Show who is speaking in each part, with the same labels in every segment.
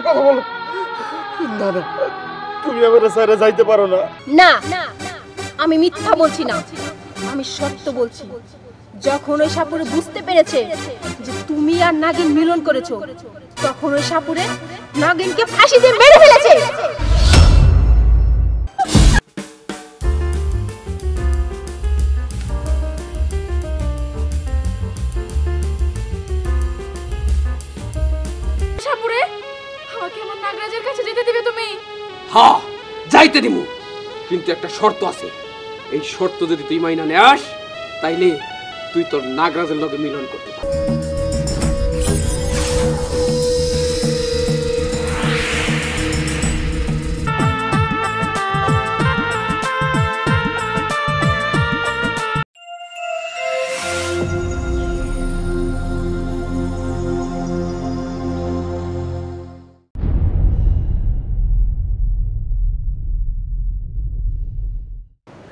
Speaker 1: কথা বলো। না না, তুমি আমার সারা যাইতে পারো না।
Speaker 2: না, আমি মিথ্যা বলছি না, আমি সত্য বলছি। যখন ওই সাপুরে বুঝতে পেরেছে যে তুমি আর নাগিন মিলন করেছো, তখন ওই সাপুরে নাগিনকে ফাঁসি দিয়ে মেরে ফেলেছে। সাপুরে, আমাকে আমার নাগরাজের কাছে যেতে দিবে তুমি?
Speaker 3: হ্যাঁ, যাইতে দিমু, কিন্তু একটা শর্ত আছে। এই শর্ত যদি তুই মাইনা নেস, তাইলে তুই তোর নাগরাজের লগে মিলন করতে পারবি।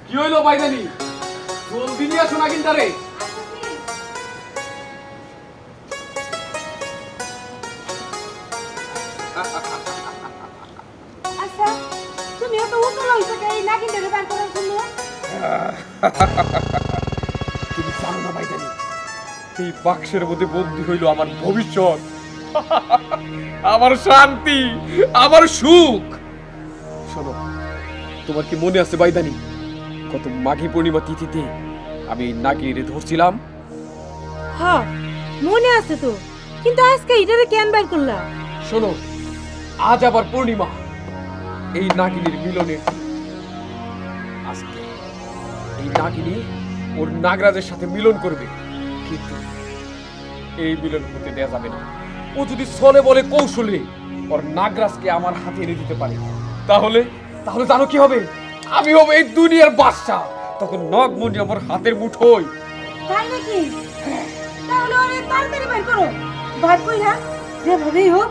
Speaker 3: কি হইলো বাইদানি? জলদি নিয়ে আসো নাগিনটারে।
Speaker 2: আচ্ছা, তুমি এত উতলা হইছো কেন এই নাগিনটারে বের করার জন্য?
Speaker 3: তুমি জানো না বাইদানি, এই বাক্সের মধ্যে বন্দী হইল আমার ভবিষ্যৎ, আমার শান্তি, আমার সুখ। শোনো, তোমার কি মনে আছে বাইদানি, কত মাঘী পূর্ণিমা তিথিতে আমি নাগিনীরে ধরছিলাম?
Speaker 2: হ্যাঁ, মনে আছে তো, কিন্তু আজকে এটারে কেন বের করলা?
Speaker 3: শোনো, আজ আবার পূর্ণিমা, এই নাগিনীর মিলনের দিন। আজকে এই নাগিনী ওর নাগরাজের সাথে মিলন করবে, কিন্তু এই মিলন হতে দেয়া যাবে না। ও যদি ছলে বলে কৌশলে ওর নাগরাজকে আমার হাতে এনে দিতে পারে, তাহলে তাহলে জানো কি হবে? আমি হব এই দুনিয়ার বাদশা। তখন নাগমণি আমার হাতের মুঠোয়।
Speaker 2: তাই নাকি? তাহলে ওরে তাড়াতাড়ি বের করো, বের কইরা যেভাবেই হোক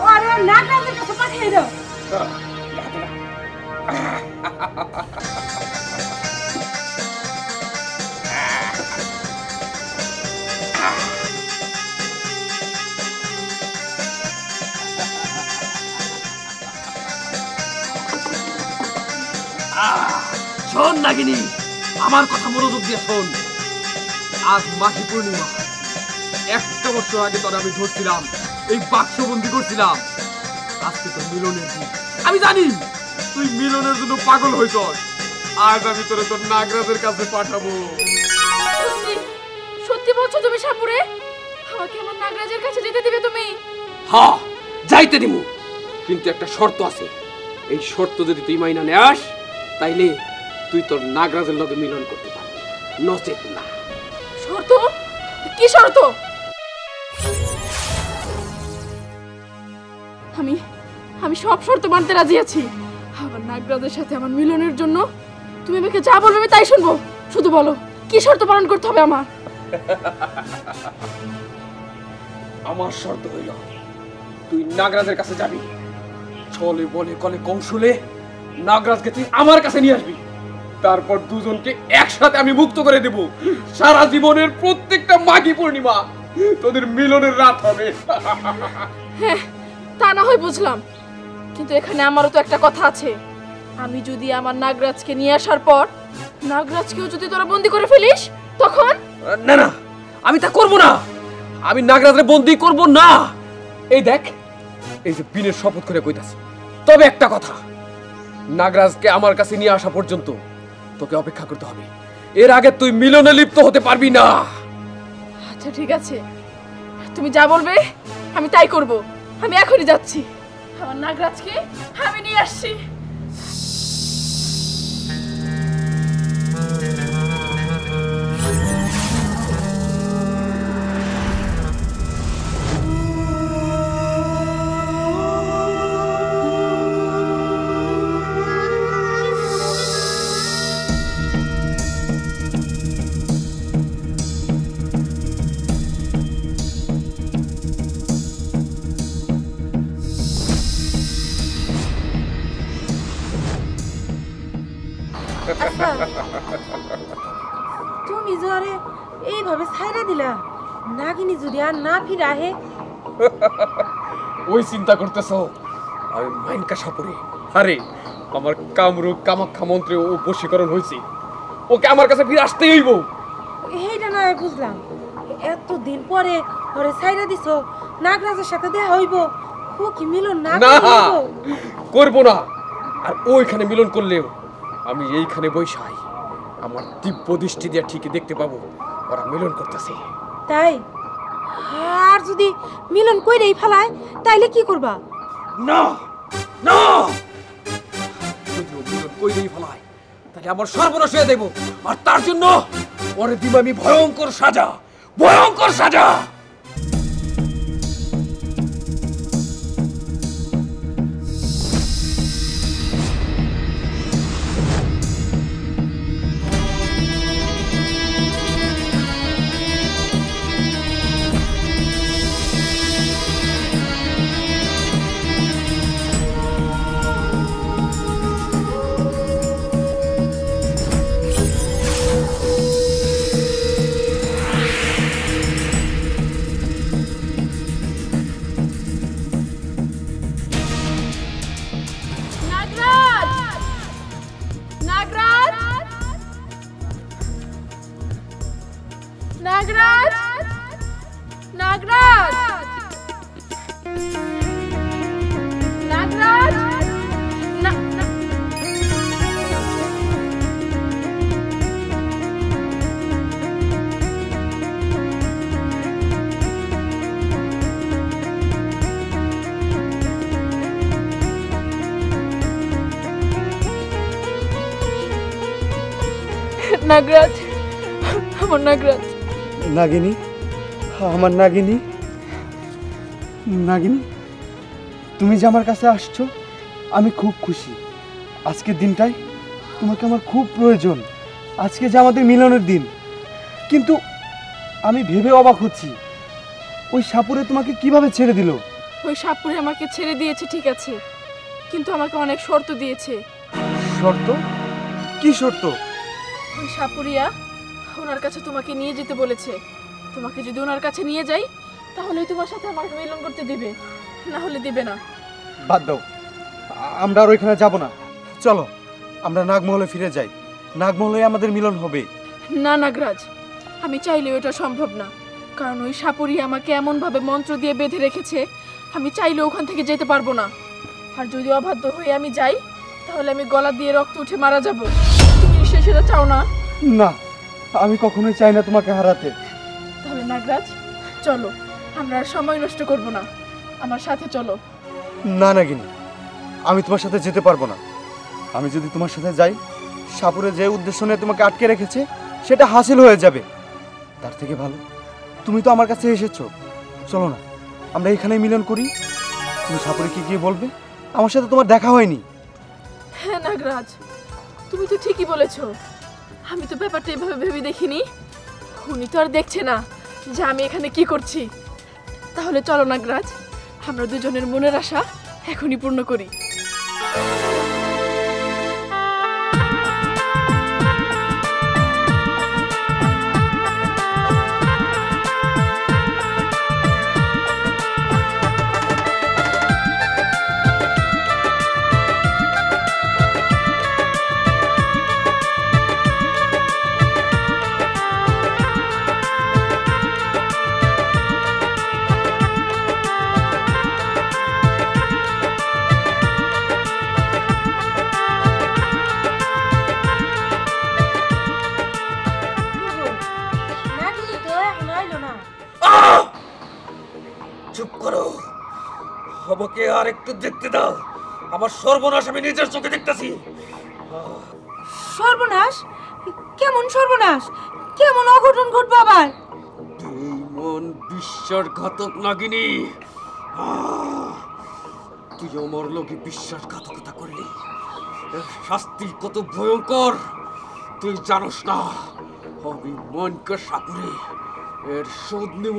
Speaker 2: ওরে নাগরাজের কাছে পাঠিয়ে দাও।
Speaker 3: শোন নাগিনী, আমার কথা মনোযোগ দিয়ে শোন। আজ মাঘী পূর্ণিমা, একটা বছর আগে তোর আমি ধরছিলাম, এই বাক্সবন্দি করছিলাম। আজকে তোর মিলনের দিন। আমি জানি তুই মিলনের জন্য পাগল হইছ। আজ আমি তোরে তোর নাগরাজের কাছে পাঠাবো।
Speaker 2: সত্যি বলছো তুমি সাপুরে? আমাকে আমার নাগরাজের কাছে যেতে দিবে তুমি?
Speaker 3: হ্যাঁ, যাইতে দিমু, কিন্তু একটা শর্ত আছে। এই শর্ত যদি তুই মাইনা নেস, তাইলে তুই তোর নাগরাজের লগে মিলন করতে পারবি, নচেত না।
Speaker 2: শর্ত? কি শর্ত? আমি সব শর্ত মানতে রাজি আছি। আমার নাগরাজের সাথে আমার মিলনের জন্য তুমি আমাকে যা বলবে আমি তাই শুনবো। শুধু বলো, কি শর্ত পালন করতে হবে আমার?
Speaker 3: আমার শর্ত হইল, তুই নাগরাজের কাছে যাবি, ছলে বলে কলে কৌশলে নাগরাজকে তুই আমার কাছে নিয়ে আসবি। তারপর দুজনকে একসাথে আমি মুক্ত করে দেব। সারা জীবনের প্রত্যেকটা মাঘী পূর্ণিমা তোদের মিলনের রাত হবে।
Speaker 2: হ্যাঁ, তা না হয় বুঝলাম, কিন্তু এখানে আমারও তো একটা কথা আছে। আমি যদি আমার নাগরাজকে নিয়ে আসার পর নাগরাজকেও যদি তোরা বন্দি করে ফেলিস, তখন?
Speaker 3: না না, আমি তা করব না। আমি নাগরাজকে বন্দি করব না। এই দেখ, এই যে বিনের শপথ করে কইতাছি। তবে একটা কথা, নাগরাজকে আমার কাছে নিয়ে আসা পর্যন্ত তোকে অপেক্ষা করতে হবে। এর আগে তুই মিলনে লিপ্ত হতে পারবি না।
Speaker 2: আচ্ছা ঠিক আছে, তুমি যা বলবে আমি তাই করব। আমি এখনই যাচ্ছি, আমার নাগরাজকে আমি নিয়ে আসছি। তুমি জরে এইভাবে ছাইরা দিলা, নাগিনী যদি আর না ফিরে আহে?
Speaker 3: ওই চিন্তা করতেছ আমি মাইনকা সাপুরে? আরে আমার কামরূপ কামাখ্যা মন্ত্রে ও বশীকরণ হয়েছে, ওকে আমার কাছে ফিরে আসতেই হইব।
Speaker 4: এইটা না বুঝলাম, এতদিন পরে ওরে ছাইরা দিছো, নাগরাজের সাথে দেখা হইব, ও কি মিলন না
Speaker 3: না করব না। আর ওইখানে মিলন করলেও আমি এইখানে বৈশাই আমার দিব্য দৃষ্টি দিয়ে ঠিকই দেখতে পাবো ওরা মিলন করতেছে।
Speaker 4: তাই? আর যদি মিলন কইরেই ফেলায় তাইলে কি করবা?
Speaker 3: না না, যদি ও মিলন কইরেই ফেলায় তাহলে আমার সর্বনাশ হয়ে দেব। আর তার জন্য ওরে দিব আমি ভয়ঙ্কর সাজা, ভয়ঙ্কর সাজা।
Speaker 2: নাগরাজ, নাগরাজ, নাগরাজ, নাগরাজ, আমার নাগরাজ।
Speaker 1: নাগিনী, আমার নাগিনী, নাগিনী, তুমি যে আমার কাছে আসছো আমি খুব খুশি। আজকের দিনটাই তোমাকে আমার খুব প্রয়োজন। আজকে যে আমাদের মিলনের দিন, কিন্তু আমি ভেবে অবাক হচ্ছি ওই সাপুরে তোমাকে কিভাবে ছেড়ে দিল?
Speaker 2: ওই সাপুরে আমাকে ছেড়ে দিয়েছে ঠিক আছে, কিন্তু আমাকে অনেক শর্ত দিয়েছে।
Speaker 1: শর্ত? কি শর্ত?
Speaker 2: ওই সাপুরিয়া ওনার কাছে তোমাকে নিয়ে যেতে বলেছে। তোমাকে যদি ওনার কাছে নিয়ে যাই তাহলেই তোমার সাথে আমাকে মিলন করতে দিবে, না হলে দিবে না।
Speaker 1: বাদ দাও, আমরা আর ওইখানে যাব না। চলো আমরা নাগমহলে ফিরে যাই, নাগমহলে আমাদের মিলন হবে।
Speaker 2: না নাগরাজ, আমি চাইলেও এটা সম্ভব না, কারণ ওই সাপুরিয়া আমাকে এমনভাবে মন্ত্র দিয়ে বেঁধে রেখেছে, আমি চাইলেও ওখান থেকে যেতে পারবো না। আর যদি অবাধ্য হয়ে আমি যাই তাহলে আমি গলা দিয়ে রক্ত উঠে মারা যাব। তুমি নিশ্চয়ই সেটা চাও না?
Speaker 1: না, আমি কখনোই চাই না তোমাকে হারাতে।
Speaker 2: তাহলে নাগরাজ চলো, আমরা আর সময় নষ্ট করব না, আমার সাথে চলো।
Speaker 1: না নাগিনী, আমি তোমার সাথে যেতে পারবো না। আমি যদি তোমার সাথে যাই, সাপুরে যে উদ্দেশ্য নিয়ে তোমাকে আটকে রেখেছে সেটা হাসিল হয়ে যাবে। তার থেকে ভালো তুমি তো আমার কাছে এসেছো, চলো না আমরা এখানেই মিলন করি। তুমি সাপুরে গিয়ে বলবে আমার সাথে তোমার দেখা হয়নি।
Speaker 2: হ্যাঁ নাগরাজ, তুমি তো ঠিকই বলেছো। আমি তো ব্যাপারটা এভাবে ভেবে দেখিনি। উনি তো আর দেখছে না যে আমি এখানে কি করছি। তাহলে চলো নাগরাজ, আমরা দুজনের মনের আশা এখনই পূর্ণ করি।
Speaker 3: চুপ করো, আমাকে আর একটু দেখতে দাও। আমার সর্বনাশ আমি নিজের চোখে দেখতেছি।
Speaker 4: সর্বনাশ? কেমন সর্বনাশ? কেমন অঘটন ঘটবে আবার?
Speaker 3: এই মন বিশ্বাসঘাতক নাগিনী, তুই আমার লোকে বিশ্বাসঘাতকতা করলি। এর শাস্তি কত ভয়ঙ্কর তুই জানোস না। আমি মনকে সাপুরে এর শোধ নেব,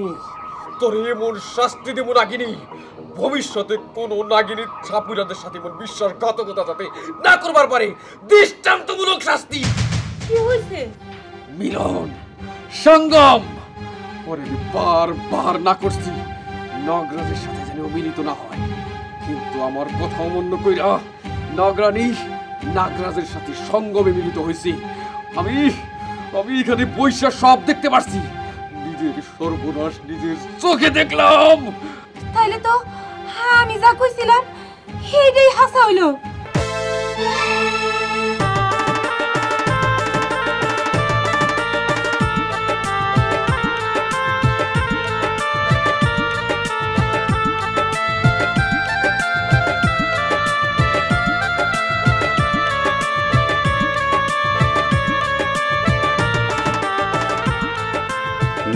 Speaker 3: তোর এমন শাস্তি দেব নাগিনী, ভবিষ্যতে কোনো নাগিনী সাপুরাদের সাথে এমন বিশ্বাসঘাতকতা যাতে না করবার পারে। দৃষ্টান্তমূলক শাস্তি।
Speaker 4: কি হইছে?
Speaker 3: মিলন, সঙ্গম। পরে বারবার না করছি, নাগরাজের সাথে যেন মিলিত না হয়। কিন্তু আমার কথা অমান্য কইরা নাগরানী নাগরাজের সাথে সঙ্গমে মিলিত হয়েছে। আমি আমি এখানে বৈশা সব দেখতে পারছি, নিজের সর্বনাশ নিজের চোখে দেখলাম।
Speaker 4: তাইলে তো আমি যা কইছিলাম সেইটাই হাসা হইলো।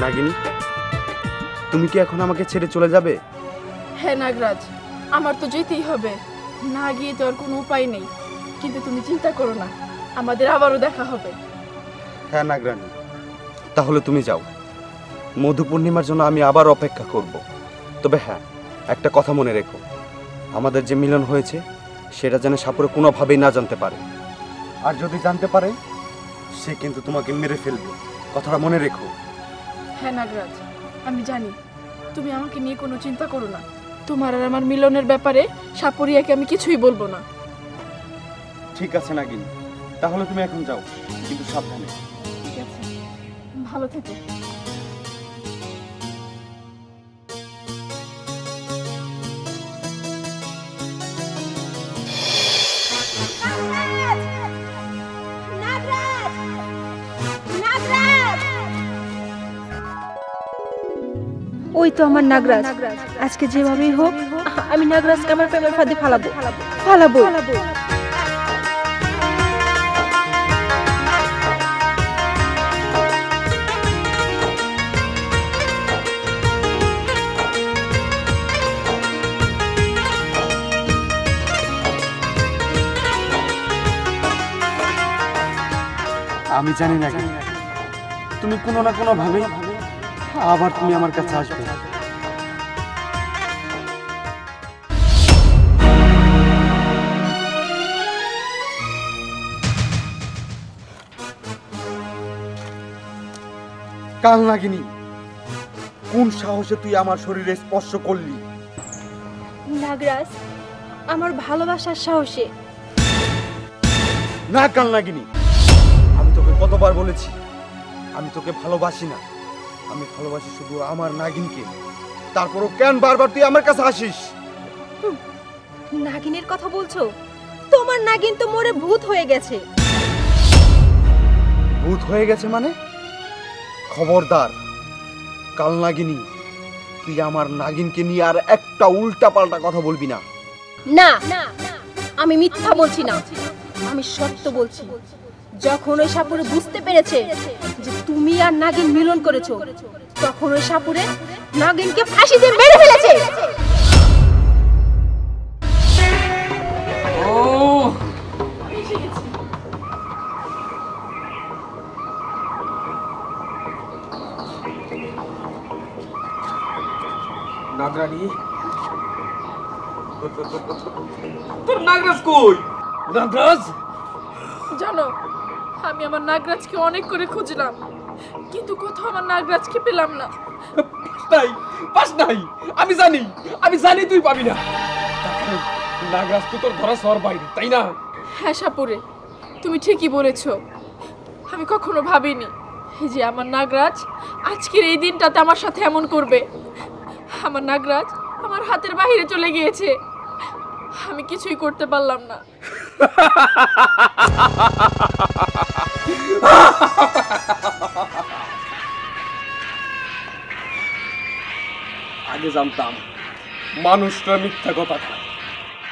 Speaker 1: নাগিনী, তুমি কি এখন আমাকে ছেড়ে চলে যাবে?
Speaker 2: হ্যাঁ নাগরাজ, আমার তো যেতেই হবে, না গিয়ে তো আর কোনো উপায় নেই। কিন্তু তুমি চিন্তা করো না, আমাদের আবারও দেখা হবে।
Speaker 1: হ্যাঁ নাগরানী, তাহলে তুমি যাও। মধু পূর্ণিমার জন্য আমি আবার অপেক্ষা করব। তবে হ্যাঁ, একটা কথা মনে রেখো, আমাদের যে মিলন হয়েছে সেটা যেন সাপুরে কোনোভাবেই না জানতে পারে। আর যদি জানতে পারে সে কিন্তু তোমাকে মেরে ফেলবে, কথাটা মনে রেখো।
Speaker 2: হ্যাঁ নাগরাজ, আমি জানি, তুমি আমাকে নিয়ে কোনো চিন্তা করো না। তোমার আর আমার মিলনের ব্যাপারে সাপুরিয়াকে আমি কিছুই বলবো না।
Speaker 1: ঠিক আছে নাগিনী, তাহলে তুমি এখন যাও, কিন্তু সাবধানে।
Speaker 2: ঠিক আছে, ভালো থেকো।
Speaker 4: ওই তো আমার নাগরাজ, আজকে যেভাবেই হোক আমি নাগরাজকে আমার প্রেমের ফাঁদে ফালাবো ফালাবো।
Speaker 1: আমি জানি না তুমি কোনো না কোনো ভাবে আবার তুমি আমার কাছে আসবে। কাল নাগিনী, কোন সাহসে তুই আমার শরীরে স্পর্শ করলি?
Speaker 2: নাগরাজ, আমার ভালোবাসার সাহসে।
Speaker 1: না কাল নাগিনী, আমি তোকে কতবার বলেছি আমি তোকে ভালোবাসি না, আমি ভালোবাসি শুধু আমার নাগিনকে। তারপরও কেন বারবার তুই আমার কাছে আসিস?
Speaker 2: নাগিনের কথা বলছো? তোমার নাগিন তো মরে ভূত হয়ে গেছে।
Speaker 1: ভূত হয়ে গেছে মানে? খবরদার কাল নাগিনী, তুই আমার নাগিনকে নিয়ে আর একটা উল্টা পাল্টা কথা বলবি না।
Speaker 2: না, আমি মিথ্যা বলছি না, আমি সত্য বলছি। যখন ওই সাপুরে বুঝতে পেরেছে যে তুমি আর নাগিন মিলন করেছো, তখন ওই সাপুরে নাগিনকে ফাঁসি দিয়ে মেরে ফেলেছে।
Speaker 3: নাগরানী, তোর নাগরাজ কই? নাগরাজ,
Speaker 2: জানো, আমি আমার নাগরাজকে অনেক করে খুঁজলাম, কিন্তু কোথাও আমার নাগরাজকে পেলাম না।
Speaker 3: পাস নাই। আমি জানি তুই পাবি না। নাগরাজ তো তোর ধরা সর বাইরে, তাই না?
Speaker 2: হ্যাঁ সাপুরে, তুমি ঠিকই বলেছো। আমি কখনো ভাবিনি যে আমার নাগরাজ আজকের এই দিনটাতে আমার সাথে এমন করবে। আমার নাগরাজ আমার হাতের বাইরে চলে গিয়েছে, আমি কিছুই করতে পারলাম না।
Speaker 3: আগে জানতাম মানুষরা মিথ্যা কথা খায়,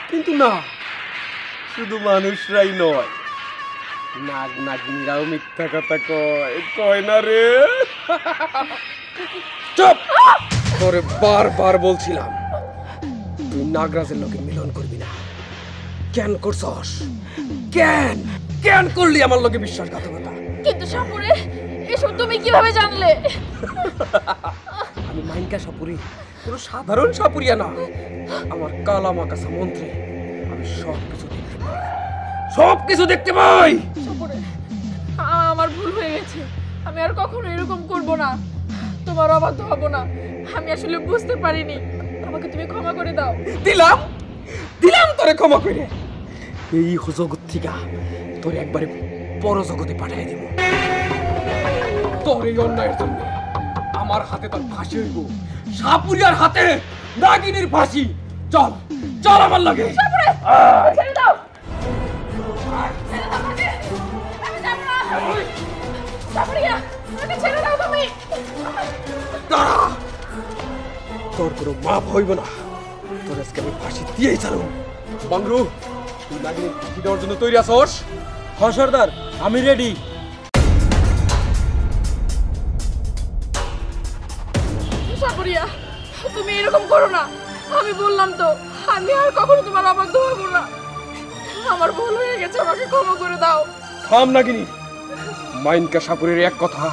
Speaker 3: কিন্তু না, শুধু মানুষরাই নয়, নাগ নাগিনীরাও মিথ্যা কথা কয় না রে। চুপ! তোরে বারবার বলছিলাম তুই নাগরাজের লোকে মিলন করবি না। কেন করছস? কেন করলি আমার লোকে বিশ্বাসঘাতকতা?
Speaker 2: কিন্তু সাপুরে, এসব তুমি কিভাবে জানলে?
Speaker 3: আমি মাইনকা সাপুরি, কোনো সাধারণ সাপুরিয়া না, আমার কালা মাকাসা মন্ত্রী। আমি সবকিছু দেখতে পাই।
Speaker 2: সাপুরে, আমার ভুল হয়ে গেছে, আমি আর কখনো এরকম করব না, তোমার অবাধ্য হব না। আমি আসলে বুঝতে পারিনি আমাকে তুমি ক্ষমা করে দাও।
Speaker 3: দিলাম দিলাম তোরে ক্ষমা করে। এই জগৎ থেকে তোর একবারে বড় জগতে পাঠিয়ে দিব। তোর এই অন্যায়ের জন্য আমার হাতে তোর ফাঁসি হইব, সাপুরিয়ার হাতে নাগিনীর ফাঁসি। চল চল আমার লাগে।
Speaker 2: ছেড়ে দাও, ছেড়ে দাও আমাকে। আমি যাব না। সাপুরিয়া, আমাকে ছেড়ে দাও তুমি।
Speaker 3: দাঁড়া, তোর কোনো মাপ হইব না। তোর আজকে আমি ফাঁসি দিয়েই ছাড়ব। বাংরু, তুই নাগিনীর ফাঁসি দেওয়ার জন্য তৈরি আছোস?
Speaker 1: হ্যাঁ সর্দার, আমি রেডি।
Speaker 2: সাপুরিয়া, তুমি এরকম করো না। আমি বললাম তো আমি আর কখনো তোমার অবাধ্য হব না। আমার ভুল হয়ে গেছে, আমাকে ক্ষমা করে দাও।
Speaker 3: থাম নাগিনী। মাইনকা সাপুরের এক কথা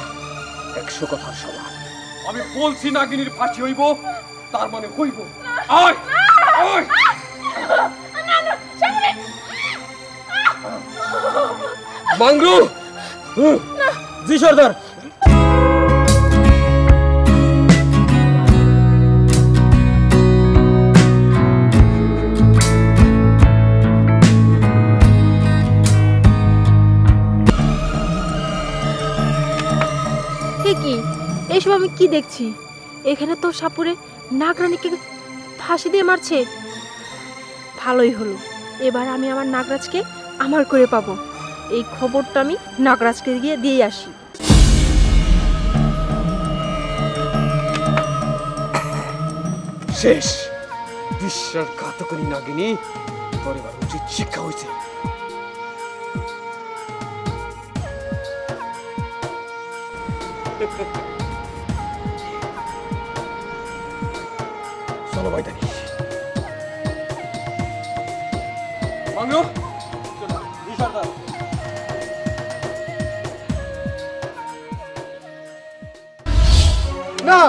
Speaker 3: 100 কথার সমান। আমি বলছি নাগিনীর ফাঁসি হইব, তার মানে হইব। আয় আয়। বাংরু।
Speaker 1: জি সর্দার।
Speaker 2: কি এইসব আমি কি দেখছি? এখানে তো সাপুরে নাগরানীকে ফাঁসি দিয়ে মারছে। ভালোই হলো, এবার আমি আমার নাগরাজকে আমার করে পাবো। এই খবরটা আমি নাগরাজকে গিয়ে দিয়ে আসি।
Speaker 3: শেষ। বিশ্বাসঘাতকনী নাগিনী, তোর এবার উচিত শিক্ষা হয়েছে। চলো বাইদানি। বাংলো।
Speaker 1: জি সর্দার। না,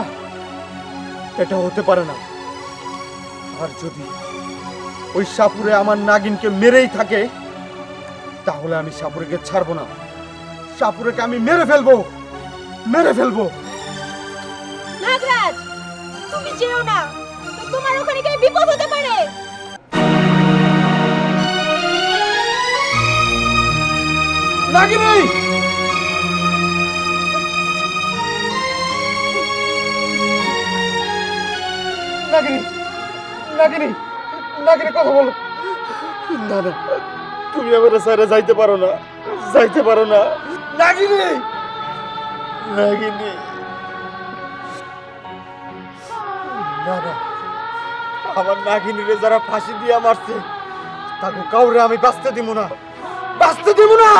Speaker 1: এটা হতে পারে না। আর যদি ওই সাপুরে আমার নাগিনকে মেরেই থাকে, তাহলে আমি সাপুরেকে ছাড়বো না। সাপুরেকে আমি মেরে ফেলবো, মেরে ফেলবো।
Speaker 2: নাগরাজ, তুমি যেও না, তোমার ওখানে গিয়ে বিপদ হতে পারে।
Speaker 1: নাগিনী! নাগিনী! নাগিনী! নাগিনী, কথা বলো। না না, তুমি আমার সাইরা যাইতে পারো না, যাইতে পারো না। নাগিনী! নাগিনী! না না, আমার নাগিনীরে যারা ফাঁসি দিয়া মারছে, তাকে কাউরে আমি বাঁচতে দিব না, বাঁচতে দিব না।